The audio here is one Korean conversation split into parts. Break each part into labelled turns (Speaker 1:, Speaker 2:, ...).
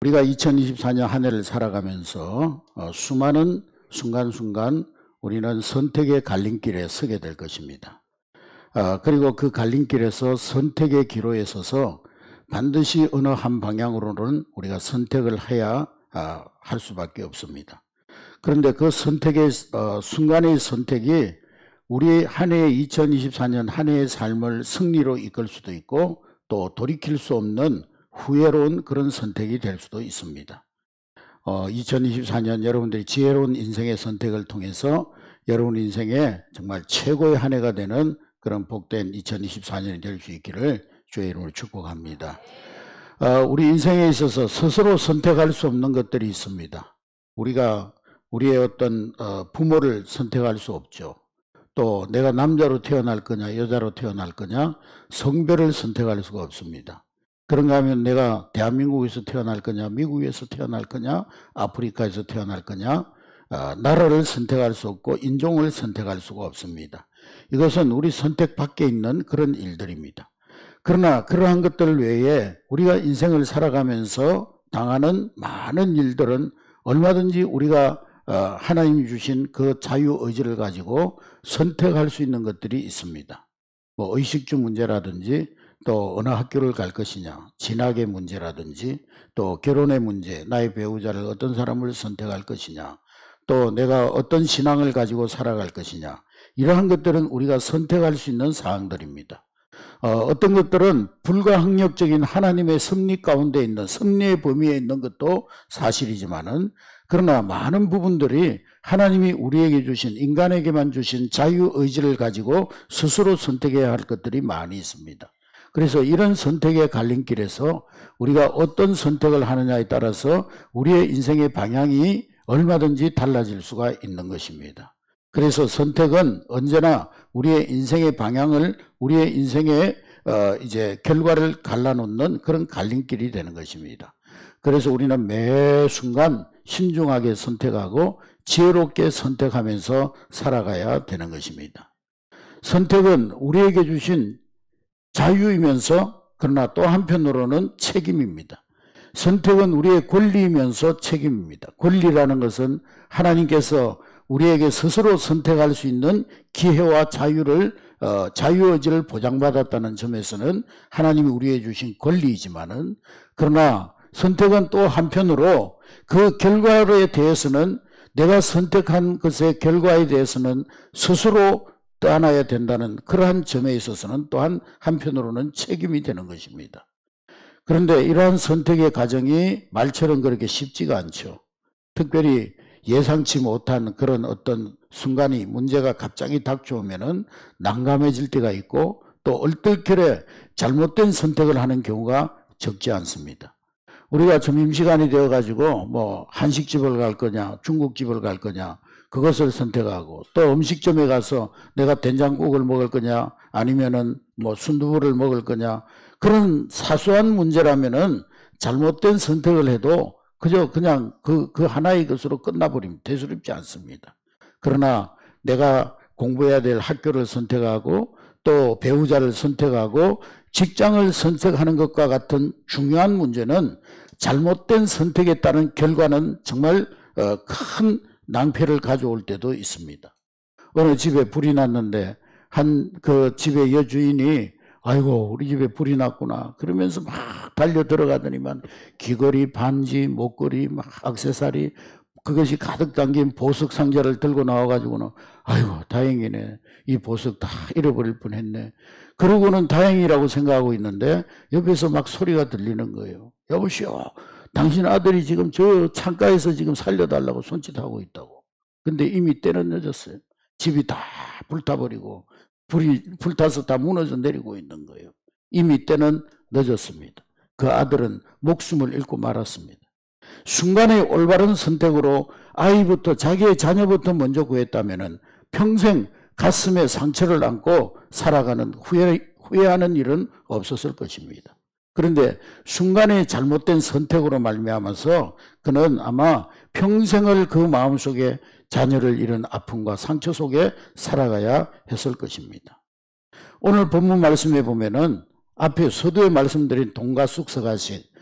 Speaker 1: 우리가 2024년 한 해를 살아가면서 수많은 순간순간 우리는 선택의 갈림길에 서게 될 것입니다. 그리고 그 갈림길에서 선택의 기로에 서서 반드시 어느 한 방향으로는 우리가 선택을 해야 할 수밖에 없습니다. 그런데 그 선택의 순간의 선택이 우리 한 해의 2024년 한 해의 삶을 승리로 이끌 수도 있고 또 돌이킬 수 없는 후회로운 그런 선택이 될 수도 있습니다. 2024년 여러분들이 지혜로운 인생의 선택을 통해서 여러분 인생에 정말 최고의 한 해가 되는 그런 복된 2024년이 될 수 있기를 주의 이름으로 축복합니다. 우리 인생에 있어서 스스로 선택할 수 없는 것들이 있습니다. 우리가 우리의 어떤 부모를 선택할 수 없죠. 또 내가 남자로 태어날 거냐 여자로 태어날 거냐 성별을 선택할 수가 없습니다. 그런가 하면 내가 대한민국에서 태어날 거냐 미국에서 태어날 거냐 아프리카에서 태어날 거냐 나라를 선택할 수 없고 인종을 선택할 수가 없습니다. 이것은 우리 선택 밖에 있는 그런 일들입니다. 그러나 그러한 것들 외에 우리가 인생을 살아가면서 당하는 많은 일들은 얼마든지 우리가 하나님이 주신 그 자유의지를 가지고 선택할 수 있는 것들이 있습니다. 뭐 의식주 문제라든지 또 어느 학교를 갈 것이냐, 진학의 문제라든지 또 결혼의 문제, 나의 배우자를 어떤 사람을 선택할 것이냐, 또 내가 어떤 신앙을 가지고 살아갈 것이냐, 이러한 것들은 우리가 선택할 수 있는 사항들입니다. 어떤 것들은 불가항력적인 하나님의 섭리 가운데 있는 섭리의 범위에 있는 것도 사실이지만은 그러나 많은 부분들이 하나님이 우리에게 주신 인간에게만 주신 자유의지를 가지고 스스로 선택해야 할 것들이 많이 있습니다. 그래서 이런 선택의 갈림길에서 우리가 어떤 선택을 하느냐에 따라서 우리의 인생의 방향이 얼마든지 달라질 수가 있는 것입니다. 그래서 선택은 언제나 우리의 인생의 방향을 우리의 인생의 이제 결과를 갈라놓는 그런 갈림길이 되는 것입니다. 그래서 우리는 매 순간 신중하게 선택하고 지혜롭게 선택하면서 살아가야 되는 것입니다. 선택은 우리에게 주신 자유이면서 그러나 또 한편으로는 책임입니다. 선택은 우리의 권리이면서 책임입니다. 권리라는 것은 하나님께서 우리에게 스스로 선택할 수 있는 기회와 자유의지를 보장받았다는 점에서는 하나님이 우리에게 주신 권리이지만은 그러나 선택은 또 한편으로 그 결과에 대해서는 내가 선택한 것의 결과에 대해서는 스스로 떠안아야 된다는 그러한 점에 있어서는 또한 한편으로는 책임이 되는 것입니다. 그런데 이러한 선택의 과정이 말처럼 그렇게 쉽지가 않죠. 특별히 예상치 못한 그런 어떤 순간이 문제가 갑자기 닥쳐오면은 난감해질 때가 있고 또 얼떨결에 잘못된 선택을 하는 경우가 적지 않습니다. 우리가 점심시간이 되어가지고 뭐 한식집을 갈 거냐 중국집을 갈 거냐 그것을 선택하고 또 음식점에 가서 내가 된장국을 먹을 거냐 아니면은 뭐 순두부를 먹을 거냐 그런 사소한 문제라면은 잘못된 선택을 해도 그냥 그 하나의 것으로 끝나버리면 대수롭지 않습니다. 그러나 내가 공부해야 될 학교를 선택하고 또 배우자를 선택하고 직장을 선택하는 것과 같은 중요한 문제는 잘못된 선택에 따른 결과는 정말 큰 낭패를 가져올 때도 있습니다. 어느 집에 불이 났는데 그 집의 여주인이 아이고 우리 집에 불이 났구나 그러면서 막 달려 들어가더니만 귀걸이, 반지, 목걸이, 막 액세서리 그것이 가득 담긴 보석 상자를 들고 나와가지고는 아이고 다행이네 이 보석 다 잃어버릴 뻔했네 그러고는 다행이라고 생각하고 있는데 옆에서 막 소리가 들리는 거예요. 여보시오 당신 아들이 지금 저 창가에서 지금 살려달라고 손짓하고 있다고. 근데 이미 때는 늦었어요. 집이 다 불타버리고 불이 불타서 다 무너져 내리고 있는 거예요. 이미 때는 늦었습니다. 그 아들은 목숨을 잃고 말았습니다. 순간의 올바른 선택으로 아이부터 자기의 자녀부터 먼저 구했다면 평생 가슴에 상처를 안고 살아가는 후회하는 일은 없었을 것입니다. 그런데 순간의 잘못된 선택으로 말미암아서 그는 아마 평생을 그 마음속에 자녀를 잃은 아픔과 상처 속에 살아가야 했을 것입니다. 오늘 본문 말씀에 보면은 앞에 서두에 말씀드린 동가숙서가식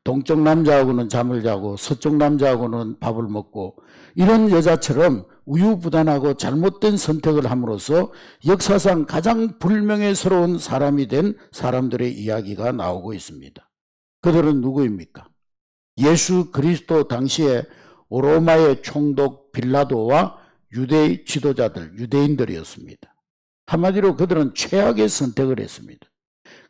Speaker 1: 동쪽 남자하고는 잠을 자고 서쪽 남자하고는 밥을 먹고 이런 여자처럼 우유부단하고 잘못된 선택을 함으로써 역사상 가장 불명예스러운 사람이 된 사람들의 이야기가 나오고 있습니다. 그들은 누구입니까? 예수 그리스도 당시에 로마의 총독 빌라도와 유대 지도자들, 유대인들이었습니다. 한마디로 그들은 최악의 선택을 했습니다.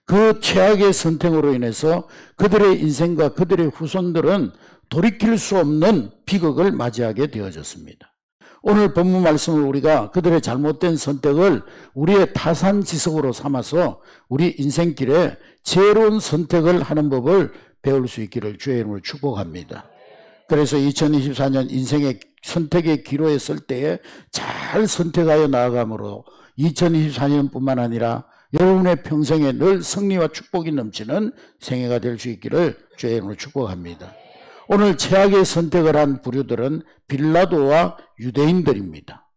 Speaker 1: 그 최악의 선택으로 인해서 그들의 인생과 그들의 후손들은 돌이킬 수 없는 비극을 맞이하게 되어졌습니다. 오늘 본문 말씀을 우리가 그들의 잘못된 선택을 우리의 타산지석으로 삼아서 우리 인생길에 지혜로운 선택을 하는 법을 배울 수 있기를 주의 이름으로 축복합니다. 그래서 2024년 인생의 선택의 기로에 설 때에 잘 선택하여 나아가므로 2024년뿐만 아니라 여러분의 평생에 늘 승리와 축복이 넘치는 생애가 될 수 있기를 주의 이름으로 축복합니다. 오늘 최악의 선택을 한 부류들은 빌라도와 유대인들입니다.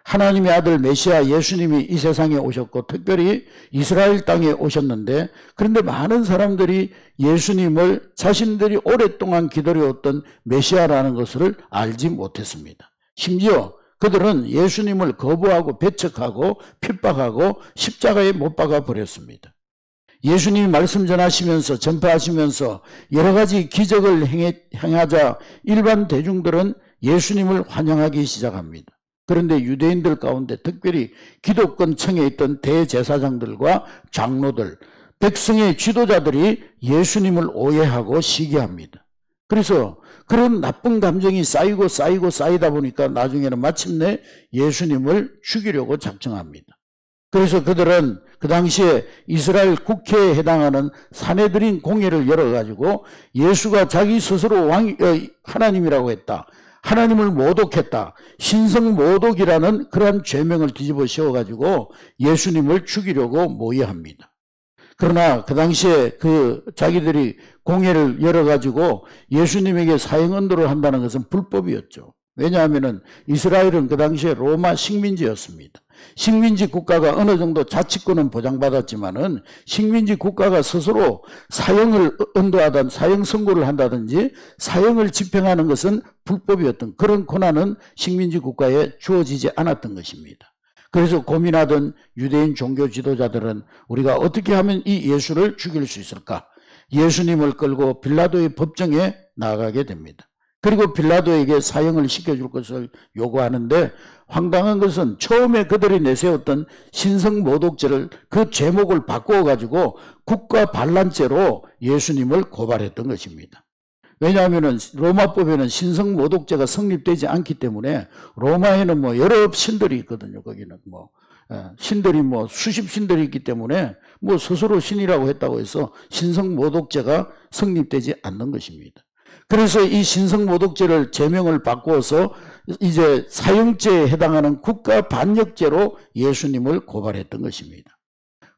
Speaker 1: 하나님의 아들 메시아 예수님이 이 세상에 오셨고 특별히 이스라엘 땅에 오셨는데, 그런데 많은 사람들이 예수님을 자신들이 오랫동안 기다려왔던 메시아라는 것을 알지 못했습니다. 심지어 그들은 예수님을 거부하고 배척하고 핍박하고 십자가에 못 박아 버렸습니다. 예수님이 말씀 전하시면서 전파하시면서 여러 가지 기적을 행하자 일반 대중들은 예수님을 환영하기 시작합니다. 그런데 유대인들 가운데 특별히 기독권 층에 있던 대제사장들과 장로들, 백성의 지도자들이 예수님을 오해하고 시기합니다. 그래서 그런 나쁜 감정이 쌓이고 쌓이다 보니까 나중에는 마침내 예수님을 죽이려고 작정합니다. 그래서 그들은 그 당시에 이스라엘 국회에 해당하는 사내들인 공회를 열어가지고 예수가 자기 스스로 하나님이라고 했다, 하나님을 모독했다, 신성모독이라는 그러한 죄명을 뒤집어 씌워가지고 예수님을 죽이려고 모의합니다. 그러나 그 당시에 자기들이 공회를 열어가지고 예수님에게 사형언도를 한다는 것은 불법이었죠. 왜냐하면 이스라엘은 그 당시에 로마 식민지였습니다. 식민지 국가가 어느 정도 자치권은 보장받았지만은 식민지 국가가 스스로 사형을 언도하든 사형 선고를 한다든지 사형을 집행하는 것은 불법이었던 그런 권한은 식민지 국가에 주어지지 않았던 것입니다. 그래서 고민하던 유대인 종교 지도자들은 우리가 어떻게 하면 이 예수를 죽일 수 있을까? 예수님을 끌고 빌라도의 법정에 나아가게 됩니다. 그리고 빌라도에게 사형을 시켜줄 것을 요구하는데, 황당한 것은 처음에 그들이 내세웠던 신성모독죄를 그 제목을 바꾸어 가지고 국가 반란죄로 예수님을 고발했던 것입니다. 왜냐하면 로마법에는 신성모독죄가 성립되지 않기 때문에, 로마에는 여러 신들이 있거든요. 거기는 신들이 수십 신들이 있기 때문에 스스로 신이라고 했다고 해서 신성모독죄가 성립되지 않는 것입니다. 그래서 이 신성모독죄를 제명을 바꾸어서 이제 사형죄에 해당하는 국가반역죄로 예수님을 고발했던 것입니다.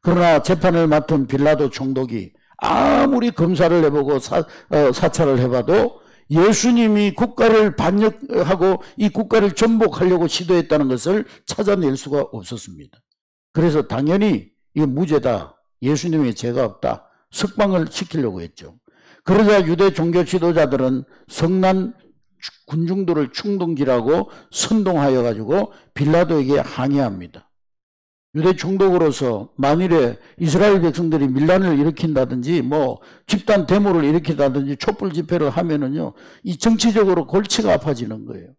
Speaker 1: 그러나 재판을 맡은 빌라도 총독이 아무리 검사를 해보고 사찰을 해봐도 예수님이 국가를 반역하고 이 국가를 전복하려고 시도했다는 것을 찾아낼 수가 없었습니다. 그래서 당연히 이거 무죄다, 예수님의 죄가 없다, 석방을 시키려고 했죠. 그러자 유대 종교 지도자들은 성난 군중들을 충동질하고 선동하여 가지고 빌라도에게 항의합니다. 유대 총독으로서 만일에 이스라엘 백성들이 밀란을 일으킨다든지 집단 데모를 일으킨다든지 촛불 집회를 하면은요, 이 정치적으로 골치가 아파지는 거예요.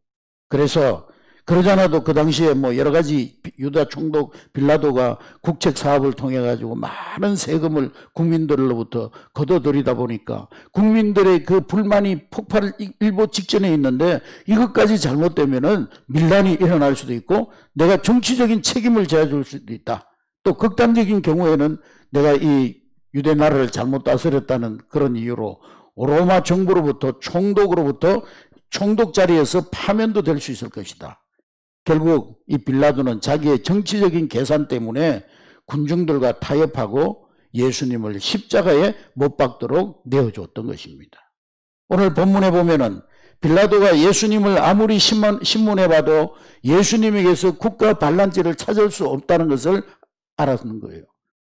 Speaker 1: 그래서 그러잖아도 그 당시에 여러 가지 유다 총독 빌라도가 국책 사업을 통해 가지고 많은 세금을 국민들로부터 걷어들이다 보니까 국민들의 그 불만이 폭발 일보 직전에 있는데, 이것까지 잘못되면은 밀란이 일어날 수도 있고 내가 정치적인 책임을 져줄 수도 있다. 또 극단적인 경우에는 내가 이 유대 나라를 잘못 다스렸다는 그런 이유로 로마 정부로부터 총독 자리에서 파면도 될 수 있을 것이다. 결국 이 빌라도는 자기의 정치적인 계산 때문에 군중들과 타협하고 예수님을 십자가에 못 박도록 내어줬던 것입니다. 오늘 본문에 보면은 빌라도가 예수님을 아무리 신문해 봐도 예수님에게서 국가 반란죄를 찾을 수 없다는 것을 알았는 거예요.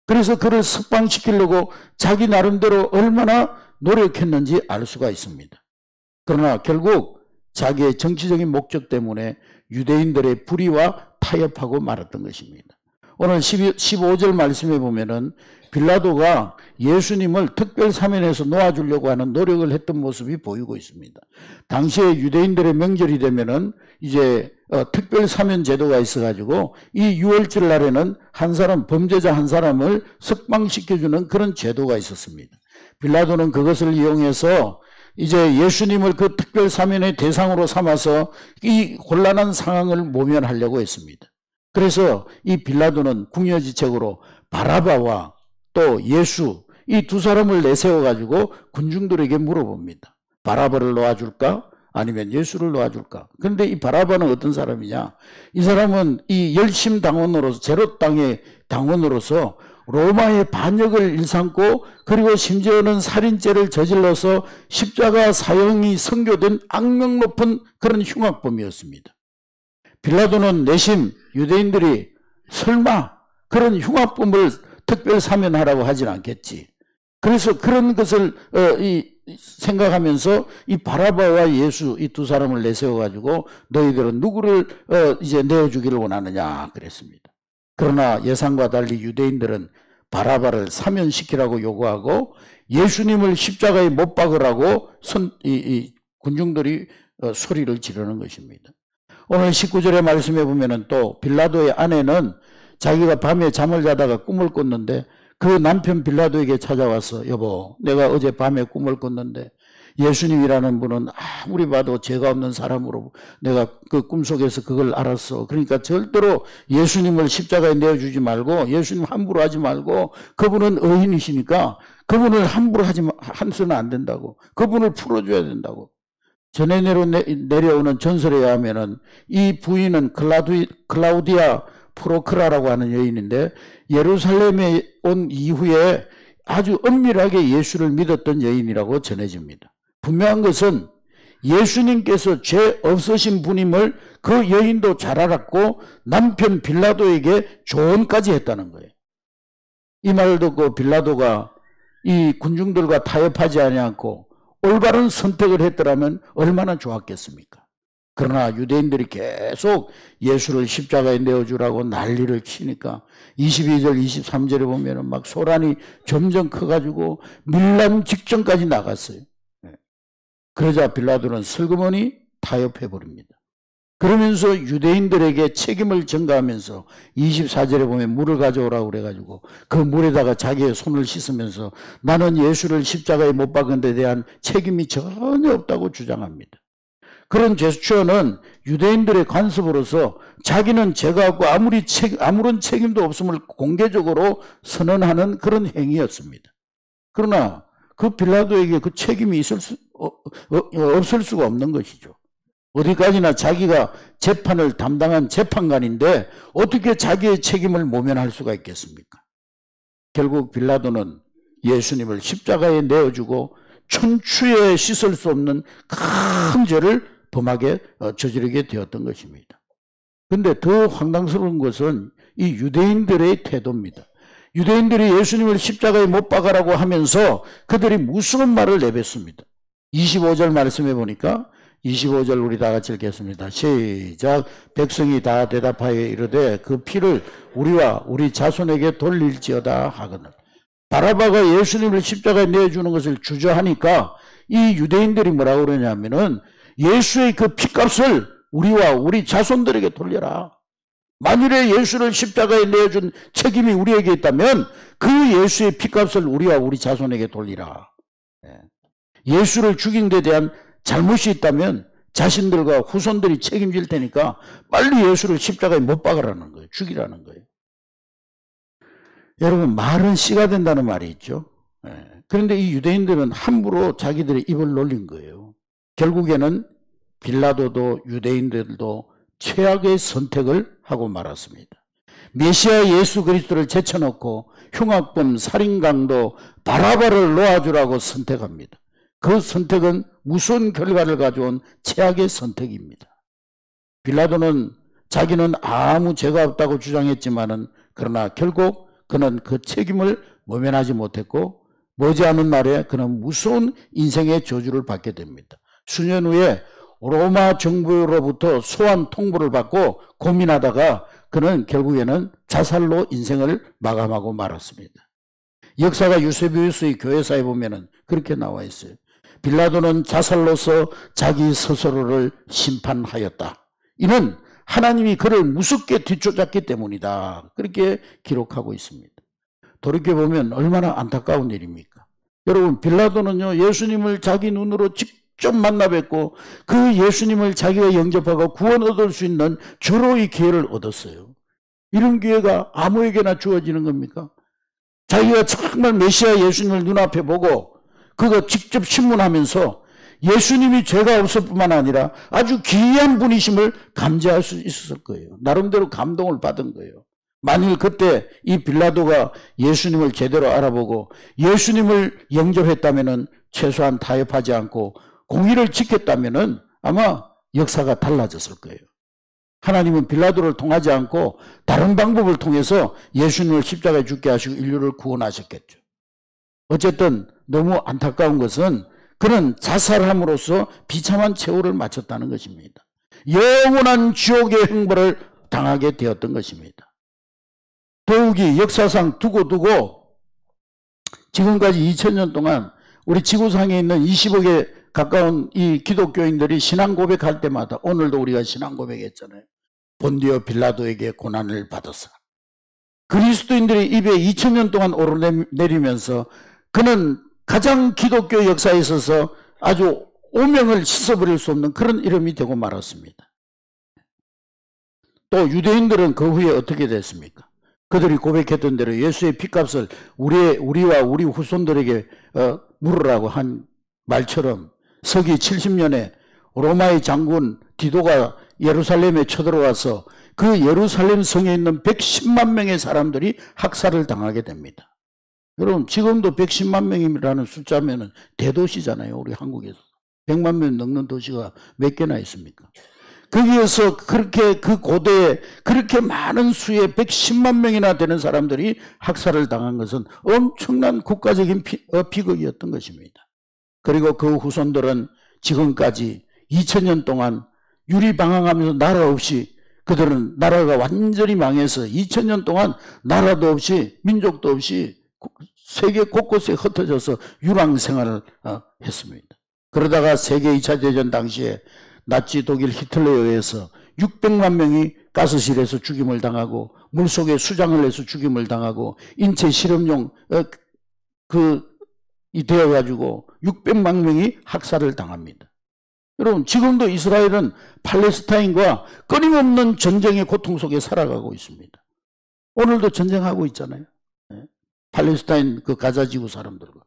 Speaker 1: 그래서 그를 석방시키려고 자기 나름대로 얼마나 노력했는지 알 수가 있습니다. 그러나 결국 자기의 정치적인 목적 때문에 유대인들의 불의와 타협하고 말았던 것입니다. 오늘 15절 말씀에 보면은 빌라도가 예수님을 특별 사면에서 놓아주려고 하는 노력을 했던 모습이 보이고 있습니다. 당시에 유대인들의 명절이 되면은 이제 특별 사면 제도가 있어가지고 이 6월절 날에는 한 사람, 범죄자 한 사람을 석방시켜주는 그런 제도가 있었습니다. 빌라도는 그것을 이용해서 이제 예수님을 그 특별 사면의 대상으로 삼아서 이 곤란한 상황을 모면하려고 했습니다. 그래서 이 빌라도는 궁여지책으로 바라바와 또 예수 이 두 사람을 내세워가지고 군중들에게 물어봅니다. 바라바를 놓아줄까? 아니면 예수를 놓아줄까? 그런데 이 바라바는 어떤 사람이냐? 이 사람은 이 열심 당원으로서 제롯 당의 당원으로서 로마의 반역을 일삼고 그리고 심지어는 살인죄를 저질러서 십자가 사형이 선고된 악명 높은 그런 흉악범이었습니다. 빌라도는 내심 유대인들이 설마 그런 흉악범을 특별 사면하라고 하진 않겠지. 그래서 그런 것을 생각하면서 이 바라바와 예수 이 두 사람을 내세워가지고 너희들은 누구를 이제 내어주기를 원하느냐 그랬습니다. 그러나 예상과 달리 유대인들은 바라바를 사면시키라고 요구하고 예수님을 십자가에 못 박으라고 군중들이 소리를 지르는 것입니다. 오늘 19절의 말씀에 보면은 또 빌라도의 아내는 자기가 밤에 잠을 자다가 꿈을 꿨는데 그 남편 빌라도에게 찾아와서 여보 내가 어제 밤에 꿈을 꿨는데 예수님이라는 분은 아무리 봐도 죄가 없는 사람으로 내가 그 꿈속에서 그걸 알았어. 그러니까 절대로 예수님을 십자가에 내어주지 말고 예수님 함부로 하지 말고 그분은 의인이시니까 그분을 함부로 해서는 안 된다고. 그분을 풀어줘야 된다고. 전해 내려오는 전설에 의하면은 이 부인은 클라우디아 프로크라라고 하는 여인인데 예루살렘에 온 이후에 아주 엄밀하게 예수를 믿었던 여인이라고 전해집니다. 분명한 것은 예수님께서 죄 없으신 분임을 그 여인도 잘 알았고 남편 빌라도에게 조언까지 했다는 거예요. 이 말을 듣고 빌라도가 이 군중들과 타협하지 않고 올바른 선택을 했더라면 얼마나 좋았겠습니까? 그러나 유대인들이 계속 예수를 십자가에 내어주라고 난리를 치니까 22절 23절에 보면은 막 소란이 점점 커가지고 밀람 직전까지 나갔어요. 그러자 빌라도는 슬그머니 타협해버립니다. 그러면서 유대인들에게 책임을 전가하면서 24절에 보면 물을 가져오라고 그래가지고 그 물에다가 자기의 손을 씻으면서 나는 예수를 십자가에 못 박은 데 대한 책임이 전혀 없다고 주장합니다. 그런 제스처는 유대인들의 간섭으로서 자기는 죄가 없고 아무런 책임도 없음을 공개적으로 선언하는 그런 행위였습니다. 그러나 그 빌라도에게 그 책임이 없을 수가 없는 것이죠. 어디까지나 자기가 재판을 담당한 재판관인데 어떻게 자기의 책임을 모면할 수가 있겠습니까? 결국 빌라도는 예수님을 십자가에 내어주고 천추에 씻을 수 없는 큰 죄를 범하게 저지르게 되었던 것입니다. 그런데 더 황당스러운 것은 이 유대인들의 태도입니다. 유대인들이 예수님을 십자가에 못 박으라고 하면서 그들이 무서운 말을 내뱉습니다. 25절 말씀해 보니까 25절 우리 다 같이 읽겠습니다. 시작. 백성이 다 대답하여 이르되 그 피를 우리와 우리 자손에게 돌릴지어다 하거늘. 바라바가 예수님을 십자가에 내주는 것을 주저하니까 이 유대인들이 뭐라고 그러냐면은 예수의 그 피값을 우리와 우리 자손들에게 돌려라. 만일에 예수를 십자가에 내준 책임이 우리에게 있다면 그 예수의 피값을 우리와 우리 자손에게 돌리라. 예수를 죽인 데 대한 잘못이 있다면 자신들과 후손들이 책임질 테니까 빨리 예수를 십자가에 못 박으라는 거예요. 죽이라는 거예요. 여러분 말은 씨가 된다는 말이 있죠. 그런데 이 유대인들은 함부로 자기들의 입을 놀린 거예요. 결국에는 빌라도도 유대인들도 최악의 선택을 하고 말았습니다. 메시아 예수 그리스도를 제쳐놓고 흉악범 살인강도 바라바를 놓아주라고 선택합니다. 그 선택은 무서운 결과를 가져온 최악의 선택입니다. 빌라도는 자기는 아무 죄가 없다고 주장했지만은 그러나 결국 그는 그 책임을 모면하지 못했고 머지않은 날에 그는 무서운 인생의 저주를 받게 됩니다. 수년 후에 로마 정부로부터 소환 통보를 받고 고민하다가 그는 결국에는 자살로 인생을 마감하고 말았습니다. 역사가 유세비우스의 교회사에 보면은 그렇게 나와 있어요. 빌라도는 자살로서 자기 스스로를 심판하였다. 이는 하나님이 그를 무섭게 뒤쫓았기 때문이다. 그렇게 기록하고 있습니다. 돌이켜보면 얼마나 안타까운 일입니까? 여러분, 빌라도는요, 예수님을 자기 눈으로 직접 만나 뵙고 그 예수님을 자기가 영접하고 구원 얻을 수 있는 절호의 기회를 얻었어요. 이런 기회가 아무에게나 주어지는 겁니까? 자기가 정말 메시아 예수님을 눈앞에 보고 그거 직접 신문하면서 예수님이 죄가 없을 뿐만 아니라 아주 기이한 분이심을 감지할 수 있었을 거예요. 나름대로 감동을 받은 거예요. 만일 그때 이 빌라도가 예수님을 제대로 알아보고 예수님을 영접했다면 최소한 타협하지 않고 공의를 지켰다면 아마 역사가 달라졌을 거예요. 하나님은 빌라도를 통하지 않고 다른 방법을 통해서 예수님을 십자가에 죽게 하시고 인류를 구원하셨겠죠. 어쨌든 너무 안타까운 것은 그는 자살함으로써 비참한 최후를 마쳤다는 것입니다. 영원한 지옥의 형벌을 당하게 되었던 것입니다. 더욱이 역사상 두고 지금까지 2000년 동안 우리 지구상에 있는 20억에 가까운 이 기독교인들이 신앙 고백할 때마다, 오늘도 우리가 신앙 고백했잖아요. 본디오 빌라도에게 고난을 받았어. 그리스도인들의 입에 2000년 동안 오르내리면서 그는 가장 기독교 역사에 있어서 아주 오명을 씻어버릴 수 없는 그런 이름이 되고 말았습니다. 또 유대인들은 그 후에 어떻게 됐습니까? 그들이 고백했던 대로 예수의 핏값을 우리와 우리 후손들에게 물으라고 한 말처럼 서기 70년에 로마의 장군 디도가 예루살렘에 쳐들어와서 그 예루살렘 성에 있는 110만 명의 사람들이 학살을 당하게 됩니다. 여러분, 지금도 110만 명이라는 숫자면은 대도시잖아요. 우리 한국에서 100만 명 넘는 도시가 몇 개나 있습니까? 거기에서 그렇게 그 고대에 그렇게 많은 수의 110만 명이나 되는 사람들이 학살을 당한 것은 엄청난 국가적인 비극이었던 것입니다. 그리고 그 후손들은 지금까지 2000년 동안 유리방황하면서 나라 없이, 그들은 나라가 완전히 망해서 2000년 동안 나라도 없이 민족도 없이 세계 곳곳에 흩어져서 유랑생활을 했습니다. 그러다가 세계 2차 대전 당시에 나치 독일 히틀러에 의해서 600만 명이 가스실에서 죽임을 당하고 물속에 수장을 해서 죽임을 당하고 인체 실험용 되어가지고 600만 명이 학살을 당합니다. 여러분, 지금도 이스라엘은 팔레스타인과 끊임없는 전쟁의 고통 속에 살아가고 있습니다. 오늘도 전쟁하고 있잖아요. 팔레스타인 그 가자지구 사람들과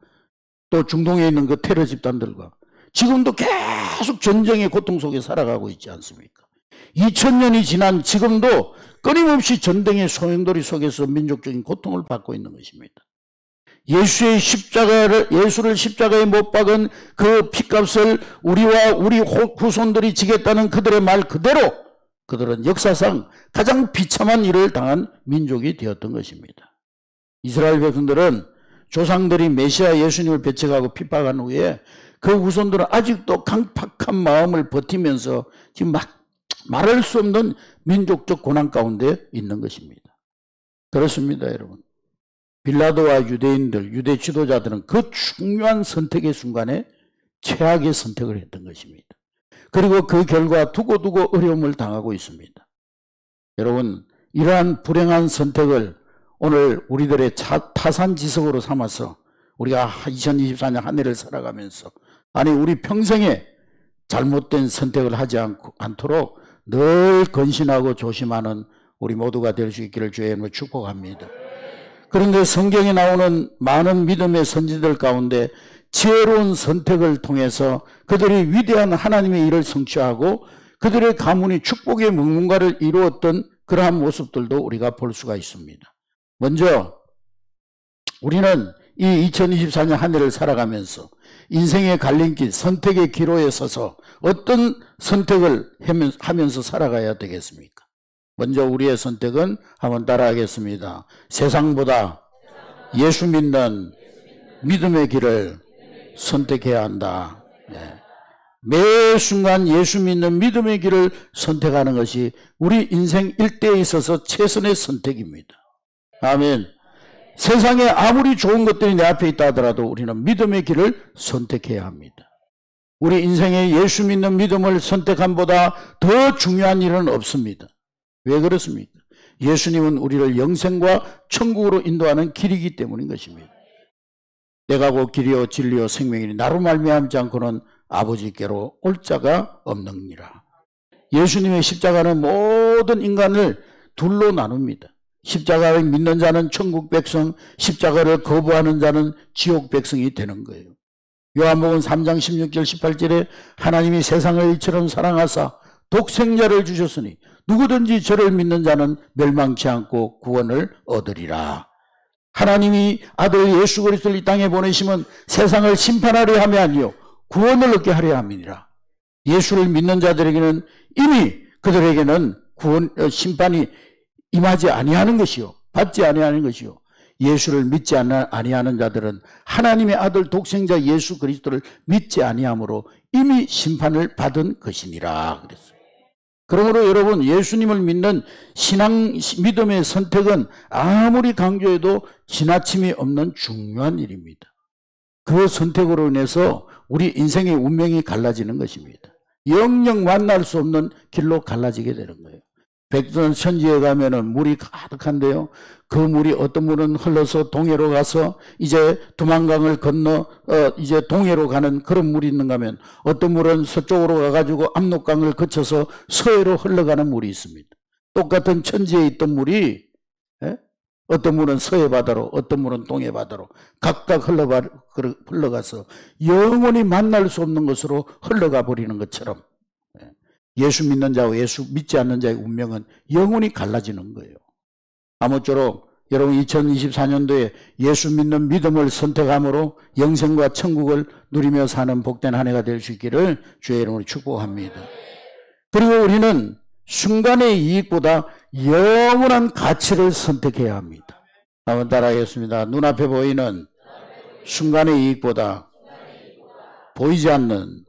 Speaker 1: 또 중동에 있는 그 테러 집단들과 지금도 계속 전쟁의 고통 속에 살아가고 있지 않습니까? 2000년이 지난 지금도 끊임없이 전쟁의 소용돌이 속에서 민족적인 고통을 받고 있는 것입니다. 예수를 십자가에 못 박은 그 핏값을 우리와 우리 후손들이 지겠다는 그들의 말 그대로 그들은 역사상 가장 비참한 일을 당한 민족이 되었던 것입니다. 이스라엘 백성들은 조상들이 메시아 예수님을 배척하고 핍박한 후에 그 후손들은 아직도 강팍한 마음을 버티면서 지금 말할 수 없는 민족적 고난 가운데 있는 것입니다. 그렇습니다, 여러분. 빌라도와 유대인들, 유대 지도자들은 그 중요한 선택의 순간에 최악의 선택을 했던 것입니다. 그리고 그 결과 두고두고 어려움을 당하고 있습니다. 여러분, 이러한 불행한 선택을 오늘 우리들의 타산지석으로 삼아서 우리가 2024년 한 해를 살아가면서, 아니 우리 평생에 잘못된 선택을 하지 않도록 늘 건신하고 조심하는 우리 모두가 될 수 있기를 주의 이름으로 축복합니다. 그런데 성경에 나오는 많은 믿음의 선지들 가운데 지혜로운 선택을 통해서 그들이 위대한 하나님의 일을 성취하고 그들의 가문이 축복의 무궁가를 이루었던 그러한 모습들도 우리가 볼 수가 있습니다. 먼저 우리는 이 2024년 한 해를 살아가면서 인생의 갈림길, 선택의 기로에 서서 어떤 선택을 하면서 살아가야 되겠습니까? 먼저 우리의 선택은 한번 따라하겠습니다. 세상보다 예수 믿는 믿음의 길을 선택해야 한다. 네. 매 순간 예수 믿는 믿음의 길을 선택하는 것이 우리 인생 일대에 있어서 최선의 선택입니다. 아멘. 세상에 아무리 좋은 것들이 내 앞에 있다 하더라도 우리는 믿음의 길을 선택해야 합니다. 우리 인생에 예수 믿는 믿음을 선택함보다 더 중요한 일은 없습니다. 왜 그렇습니까? 예수님은 우리를 영생과 천국으로 인도하는 길이기 때문인 것입니다. 내가 곧 길이요 진리요 생명이니 나로 말미암지 않고는 아버지께로 올 자가 없느니라. 예수님의 십자가는 모든 인간을 둘로 나눕니다. 십자가를 믿는 자는 천국 백성, 십자가를 거부하는 자는 지옥 백성이 되는 거예요. 요한복음 3장 16절 18절에 하나님이 세상을 이처럼 사랑하사 독생자를 주셨으니 누구든지 저를 믿는 자는 멸망치 않고 구원을 얻으리라. 하나님이 아들 예수 그리스도를 이 땅에 보내심은 세상을 심판하려 함이 아니요 구원을 얻게 하려 함이니라. 예수를 믿는 자들에게는 이미 그들에게는 심판이 임하지 아니하는 것이요 받지 아니하는 것이요 예수를 믿지 아니하는 자들은 하나님의 아들 독생자 예수 그리스도를 믿지 아니함으로 이미 심판을 받은 것이니라 그랬어요. 그러므로 여러분 예수님을 믿는 신앙 믿음의 선택은 아무리 강조해도 지나침이 없는 중요한 일입니다. 그 선택으로 인해서 우리 인생의 운명이 갈라지는 것입니다. 영영 만날 수 없는 길로 갈라지게 되는 거예요. 백두산 천지에 가면은 물이 가득한데요. 그 물이 어떤 물은 흘러서 동해로 가서 이제 두만강을 건너 이제 동해로 가는 그런 물이 있는가 하면 어떤 물은 서쪽으로 가가지고 압록강을 거쳐서 서해로 흘러가는 물이 있습니다. 똑같은 천지에 있던 물이 어떤 물은 서해 바다로 어떤 물은 동해 바다로 각각 흘러가서 영원히 만날 수 없는 것으로 흘러가 버리는 것처럼 예수 믿는 자와 예수 믿지 않는 자의 운명은 영원히 갈라지는 거예요. 아무쪼록 여러분 2024년도에 예수 믿는 믿음을 선택함으로 영생과 천국을 누리며 사는 복된 한 해가 될 수 있기를 주의 이름으로 축복합니다. 그리고 우리는 순간의 이익보다 영원한 가치를 선택해야 합니다. 한번 따라하겠습니다. 눈앞에 보이는 순간의 이익보다 보이지 않는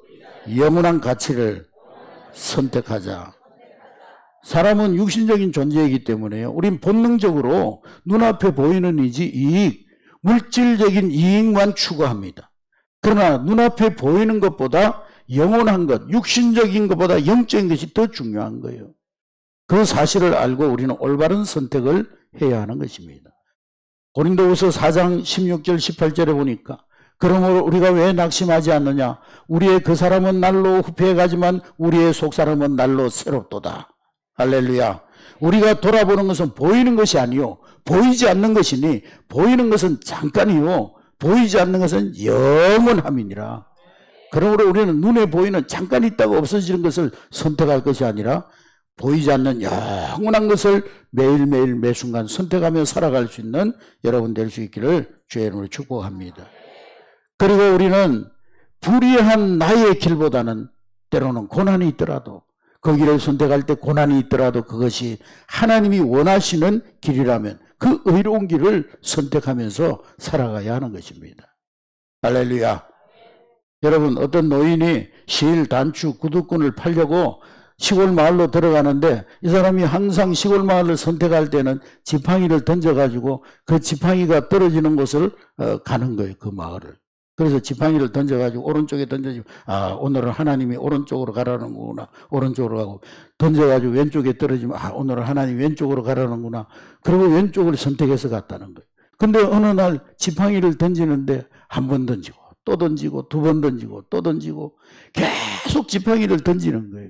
Speaker 1: 영원한 가치를 선택하자. 사람은 육신적인 존재이기 때문에요. 우린 본능적으로 눈앞에 보이는 이익, 물질적인 이익만 추구합니다. 그러나 눈앞에 보이는 것보다 영원한 것, 육신적인 것보다 영적인 것이 더 중요한 거예요. 그 사실을 알고 우리는 올바른 선택을 해야 하는 것입니다. 고린도후서 4장 16절 18절에 보니까 그러므로 우리가 왜 낙심하지 않느냐? 우리의 그 사람은 날로 후패해가지만 우리의 속사람은 날로 새롭도다. 할렐루야. 우리가 돌아보는 것은 보이는 것이 아니요 보이지 않는 것이니 보이는 것은 잠깐이요 보이지 않는 것은 영원함이니라. 그러므로 우리는 눈에 보이는 잠깐 있다가 없어지는 것을 선택할 것이 아니라 보이지 않는 영원한 것을 매일매일 매순간 선택하며 살아갈 수 있는 여러분 될 수 있기를 주의 이름으로 축복합니다. 그리고 우리는 불의한 나의 길보다는 때로는 고난이 있더라도 그 길을 선택할 때 고난이 있더라도 그것이 하나님이 원하시는 길이라면 그 의로운 길을 선택하면서 살아가야 하는 것입니다. 할렐루야. 여러분 어떤 노인이 시일 단축 구두꾼을 팔려고 시골 마을로 들어가는데 이 사람이 항상 시골 마을을 선택할 때는 지팡이를 던져가지고 그 지팡이가 떨어지는 곳을 가는 거예요. 그 마을을. 그래서 지팡이를 던져가지고 오른쪽에 던져주고 오늘은 하나님이 오른쪽으로 가라는구나. 오른쪽으로 가고 던져가지고 왼쪽에 떨어지면 오늘은 하나님이 왼쪽으로 가라는구나. 그리고 왼쪽을 선택해서 갔다는 거예요. 근데 어느 날 지팡이를 던지는데 한 번 던지고 또 던지고 두 번 던지고 또 던지고 계속 지팡이를 던지는 거예요.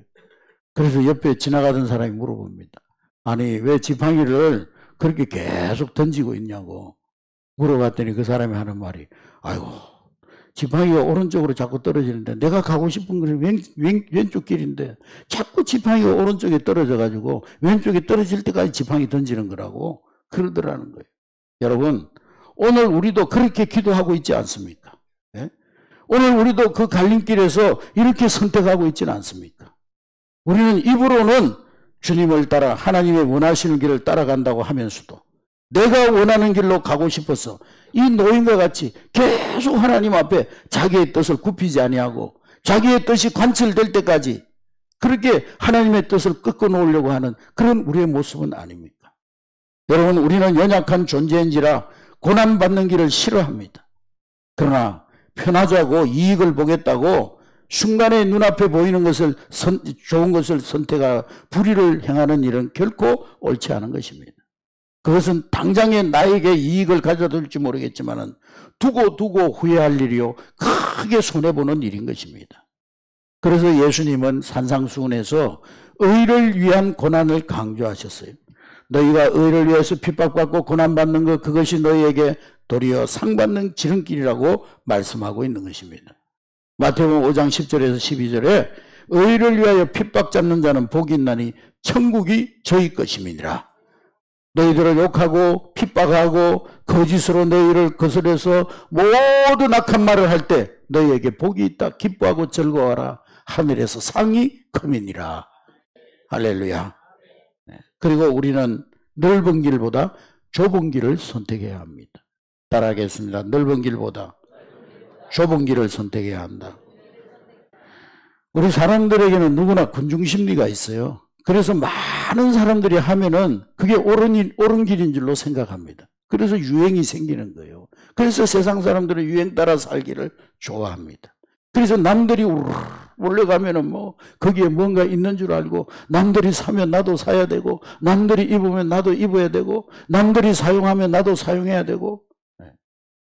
Speaker 1: 그래서 옆에 지나가던 사람이 물어봅니다. 아니 왜 지팡이를 그렇게 계속 던지고 있냐고 물어봤더니 그 사람이 하는 말이 아이고 지팡이가 오른쪽으로 자꾸 떨어지는데 내가 가고 싶은 것은 왼쪽 길인데 자꾸 지팡이가 오른쪽에 떨어져가지고 왼쪽에 떨어질 때까지 지팡이 던지는 거라고 그러더라는 거예요. 여러분 오늘 우리도 그렇게 기도하고 있지 않습니까? 네? 오늘 우리도 그 갈림길에서 이렇게 선택하고 있지는 않습니까? 우리는 입으로는 주님을 따라 하나님의 원하시는 길을 따라간다고 하면서도 내가 원하는 길로 가고 싶어서 이 노인과 같이 계속 하나님 앞에 자기의 뜻을 굽히지 아니하고 자기의 뜻이 관철될 때까지 그렇게 하나님의 뜻을 꺾어 놓으려고 하는 그런 우리의 모습은 아닙니까? 여러분, 우리는 연약한 존재인지라 고난받는 길을 싫어합니다. 그러나 편하자고 이익을 보겠다고 순간에 눈앞에 보이는 것을 좋은 것을 선택하고 불의를 행하는 일은 결코 옳지 않은 것입니다. 그것은 당장에 나에게 이익을 가져다 줄지 모르겠지만 두고 후회할 일이요 크게 손해보는 일인 것입니다. 그래서 예수님은 산상수훈에서 의를 위한 고난을 강조하셨어요. 너희가 의를 위해서 핍박받고 고난받는 것, 그것이 너희에게 도리어 상받는 지름길이라고 말씀하고 있는 것입니다. 마태복음 5장 10절에서 12절에 의를 위하여 핍박잡는 자는 복이 있나니 천국이 저희 것임이니라. 너희들을 욕하고 핍박하고 거짓으로 너희를 거스려서 모든 악한 말을 할 때 너희에게 복이 있다. 기뻐하고 즐거워하라. 하늘에서 상이 크미니라. 할렐루야. 그리고 우리는 넓은 길보다 좁은 길을 선택해야 합니다. 따라하겠습니다. 넓은 길보다 좁은 길을 선택해야 한다. 우리 사람들에게는 누구나 군중심리가 있어요. 그래서 많은 사람들이 하면은 그게 옳은 길인 줄로 생각합니다. 그래서 유행이 생기는 거예요. 그래서 세상 사람들은 유행 따라 살기를 좋아합니다. 그래서 남들이 올라가면은 뭐 거기에 뭔가 있는 줄 알고 남들이 사면 나도 사야 되고 남들이 입으면 나도 입어야 되고 남들이 사용하면 나도 사용해야 되고.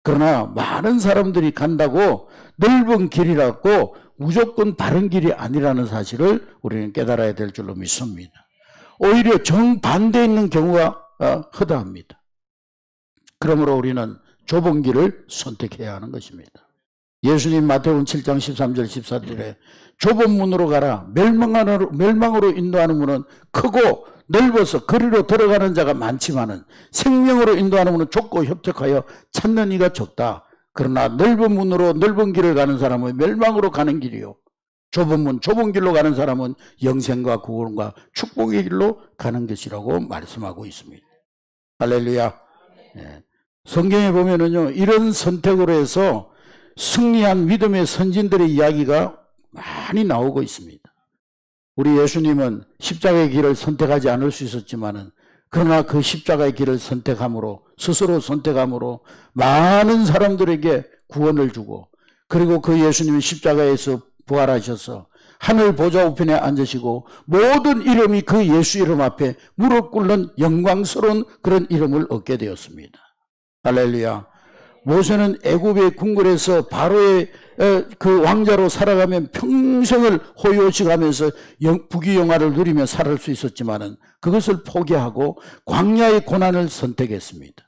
Speaker 1: 그러나 많은 사람들이 간다고 넓은 길이라고 무조건 바른 길이 아니라는 사실을 우리는 깨달아야 될 줄로 믿습니다. 오히려 정반대에 있는 경우가 허다합니다. 그러므로 우리는 좁은 길을 선택해야 하는 것입니다. 예수님 마태복음 7장 13절 14절에 좁은 문으로 가라. 멸망으로 인도하는 문은 크고 넓어서 거리로 들어가는 자가 많지만은 생명으로 인도하는 문은 좁고 협착하여 찾는 이가 적다. 그러나 넓은 문으로 넓은 길을 가는 사람은 멸망으로 가는 길이요. 좁은 문, 좁은 길로 가는 사람은 영생과 구원과 축복의 길로 가는 것이라고 말씀하고 있습니다. 할렐루야. 네. 성경에 보면은요, 이런 선택으로 해서 승리한 믿음의 선진들의 이야기가 많이 나오고 있습니다. 우리 예수님은 십자가의 길을 선택하지 않을 수 있었지만은 그러나 그 십자가의 길을 선택함으로 스스로 선택함으로 많은 사람들에게 구원을 주고 그리고 그 예수님은 십자가에서 부활하셔서 하늘 보좌 우편에 앉으시고 모든 이름이 그 예수 이름 앞에 무릎 꿇는 영광스러운 그런 이름을 얻게 되었습니다. 할렐루야. 모세는 애굽의 궁궐에서 바로의 그 왕자로 살아가면 평생을 호요식하면서 부귀영화를 누리며 살을 수 있었지만은 그것을 포기하고 광야의 고난을 선택했습니다.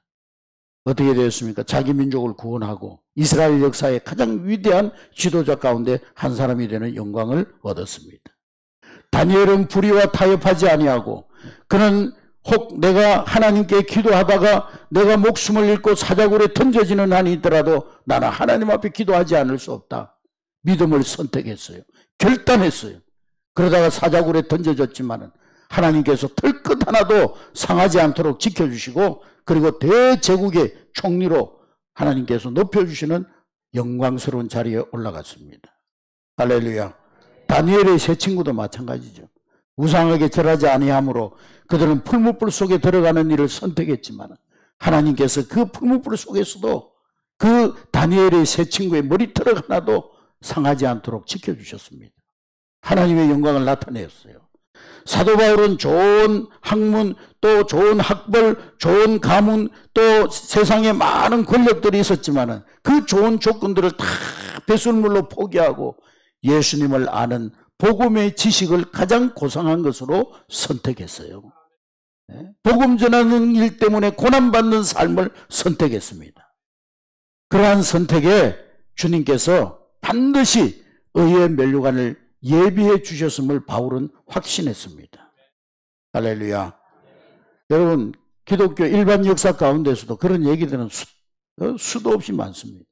Speaker 1: 어떻게 되었습니까? 자기 민족을 구원하고 이스라엘 역사의 가장 위대한 지도자 가운데 한 사람이 되는 영광을 얻었습니다. 다니엘은 불의와 타협하지 아니하고 그는 혹 내가 하나님께 기도하다가 내가 목숨을 잃고 사자굴에 던져지는 한이 있더라도 나는 하나님 앞에 기도하지 않을 수 없다. 믿음을 선택했어요. 결단했어요. 그러다가 사자굴에 던져졌지만은 하나님께서 털끝 하나도 상하지 않도록 지켜주시고 그리고 대제국의 총리로 하나님께서 높여주시는 영광스러운 자리에 올라갔습니다. 할렐루야. 다니엘의 세 친구도 마찬가지죠. 우상에게 절하지 아니하므로 그들은 풀무불 속에 들어가는 일을 선택했지만 하나님께서 그 풀무불 속에서도 그 다니엘의 세 친구의 머리털 하나도 상하지 않도록 지켜주셨습니다. 하나님의 영광을 나타내었어요. 사도 바울은 좋은 학문, 또 좋은 학벌, 좋은 가문, 또 세상에 많은 권력들이 있었지만 그 좋은 조건들을 다 배설물로 포기하고 예수님을 아는 복음의 지식을 가장 고상한 것으로 선택했어요. 복음 전하는 일 때문에 고난받는 삶을 선택했습니다. 그러한 선택에 주님께서 반드시 의의 면류관을 예비해 주셨음을 바울은 확신했습니다. 할렐루야. 여러분, 기독교 일반 역사 가운데서도 그런 얘기들은 수도 없이 많습니다.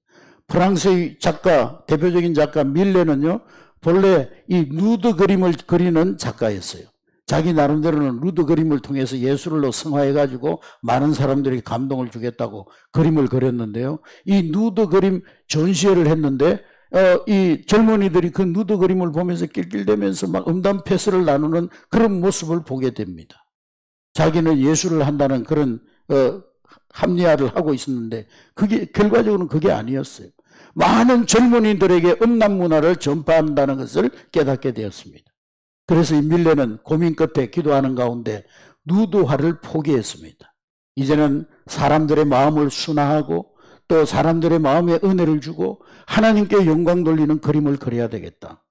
Speaker 1: 프랑스의 작가, 대표적인 작가 밀레는요, 본래 이 누드 그림을 그리는 작가였어요. 자기 나름대로는 루드 그림을 통해서 예수를 성화해가지고 많은 사람들이 감동을 주겠다고 그림을 그렸는데요. 이 누드 그림 전시회를 했는데 이 젊은이들이 그 누드 그림을 보면서 낄낄대면서 막 음담 패스를 나누는 그런 모습을 보게 됩니다. 자기는 예수를 한다는 그런 합리화를 하고 있었는데 그게 결과적으로는 그게 아니었어요. 많은 젊은이들에게 음란 문화를 전파한다는 것을 깨닫게 되었습니다. 그래서 이 밀레는 고민 끝에 기도하는 가운데 누드화를 포기했습니다. 이제는 사람들의 마음을 순화하고 또 사람들의 마음에 은혜를 주고 하나님께 영광 돌리는 그림을 그려야 되겠다.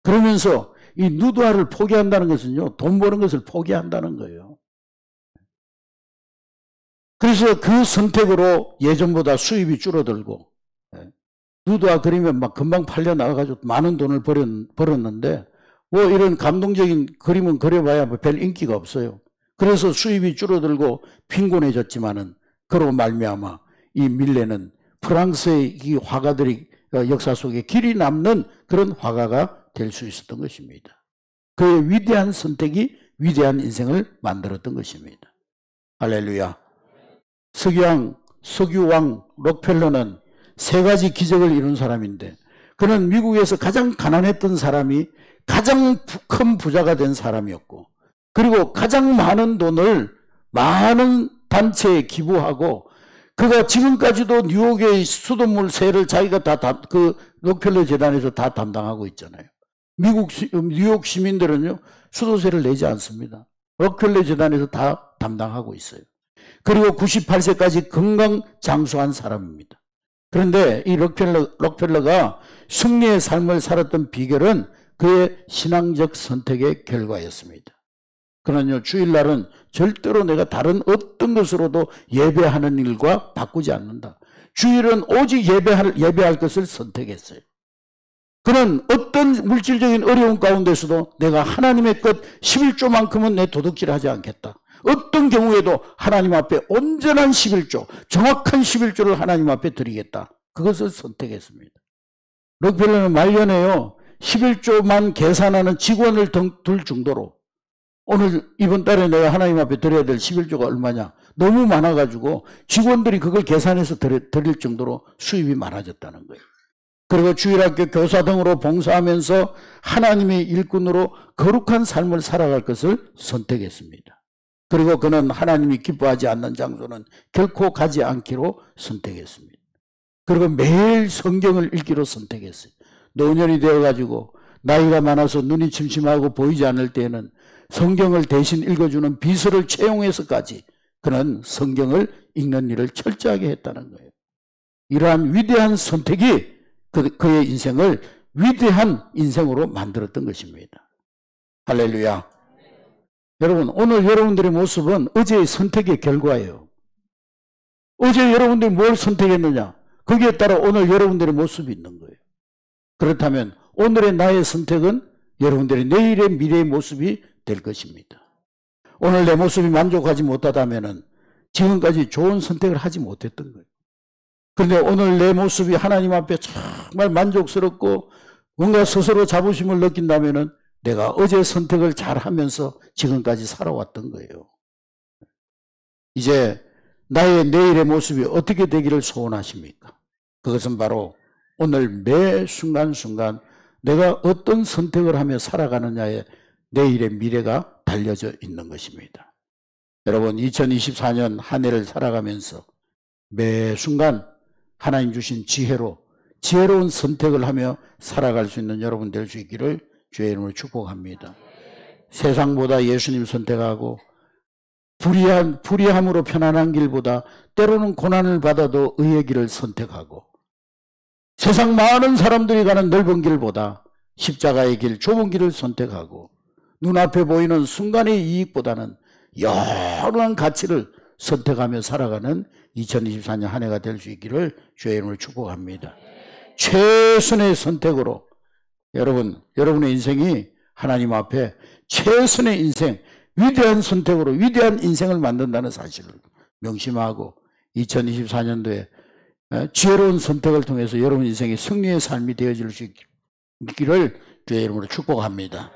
Speaker 1: 그러면서 이 누드화를 포기한다는 것은요, 돈 버는 것을 포기한다는 거예요. 그래서 그 선택으로 예전보다 수입이 줄어들고, 누드화 그리면 막 금방 팔려 나가가지고 많은 돈을 벌었는데, 뭐 이런 감동적인 그림은 그려봐야 별 인기가 없어요. 그래서 수입이 줄어들고 빈곤해졌지만은, 그로 말미암아 이 밀레는 프랑스의 이 화가들이 역사 속에 길이 남는 그런 화가가 될 수 있었던 것입니다. 그의 위대한 선택이 위대한 인생을 만들었던 것입니다. 할렐루야. 석유왕 록펠러는 세 가지 기적을 이룬 사람인데, 그는 미국에서 가장 가난했던 사람이 가장 큰 부자가 된 사람이었고, 그리고 가장 많은 돈을 많은 단체에 기부하고, 그가 지금까지도 뉴욕의 수돗물 세를 자기가 그 록펠러 재단에서 다 담당하고 있잖아요. 뉴욕 시민들은요, 수도세를 내지 않습니다. 록펠러 재단에서 다 담당하고 있어요. 그리고 98세까지 건강 장수한 사람입니다. 그런데 이 록펠러가 승리의 삶을 살았던 비결은 그의 신앙적 선택의 결과였습니다. 그러나 주일날은 절대로 내가 다른 어떤 것으로도 예배하는 일과 바꾸지 않는다. 주일은 오직 예배할 것을 선택했어요. 그는 어떤 물질적인 어려움 가운데서도 내가 하나님의 것 11조만큼은 내 도둑질하지 않겠다. 어떤 경우에도 하나님 앞에 온전한 11조, 정확한 11조를 하나님 앞에 드리겠다. 그것을 선택했습니다. 록펠러는 말년에요, 11조만 계산하는 직원을 둘 정도로, 오늘 이번 달에 내가 하나님 앞에 드려야 될 11조가 얼마냐, 너무 많아가지고 직원들이 그걸 계산해서 드릴 정도로 수입이 많아졌다는 거예요. 그리고 주일학교 교사 등으로 봉사하면서 하나님의 일꾼으로 거룩한 삶을 살아갈 것을 선택했습니다. 그리고 그는 하나님이 기뻐하지 않는 장소는 결코 가지 않기로 선택했습니다. 그리고 매일 성경을 읽기로 선택했어요. 노년이 되어가지고 나이가 많아서 눈이 침침하고 보이지 않을 때에는 성경을 대신 읽어주는 비서를 채용해서까지 그는 성경을 읽는 일을 철저하게 했다는 거예요. 이러한 위대한 선택이 그의 인생을 위대한 인생으로 만들었던 것입니다. 할렐루야. 여러분, 오늘 여러분들의 모습은 어제의 선택의 결과예요. 어제 여러분들이 뭘 선택했느냐, 거기에 따라 오늘 여러분들의 모습이 있는 거예요. 그렇다면 오늘의 나의 선택은 여러분들의 내일의 미래의 모습이 될 것입니다. 오늘 내 모습이 만족하지 못하다면 지금까지 좋은 선택을 하지 못했던 거예요. 그런데 오늘 내 모습이 하나님 앞에 정말 만족스럽고 뭔가 스스로 자부심을 느낀다면 내가 어제 선택을 잘하면서 지금까지 살아왔던 거예요. 이제 나의 내일의 모습이 어떻게 되기를 소원하십니까? 그것은 바로 오늘 매 순간순간 내가 어떤 선택을 하며 살아가느냐에 내일의 미래가 달려져 있는 것입니다. 여러분, 2024년 한 해를 살아가면서 매 순간 하나님 주신 지혜로운 선택을 하며 살아갈 수 있는 여러분 될 수 있기를 주의 이름으로 축복합니다. 세상보다 예수님 선택하고 불의함으로 편안한 길보다 때로는 고난을 받아도 의의 길을 선택하고 세상 많은 사람들이 가는 넓은 길보다 십자가의 길, 좁은 길을 선택하고 눈앞에 보이는 순간의 이익보다는 영원한 가치를 선택하며 살아가는 2024년 한 해가 될 수 있기를 주의 이름으로 축복합니다. 최선의 선택으로 여러분의 인생이 하나님 앞에 최선의 인생, 위대한 선택으로 위대한 인생을 만든다는 사실을 명심하고 2024년도에 지혜로운 선택을 통해서 여러분 인생이 승리의 삶이 되어질 수 있기를 주의 이름으로 축복합니다.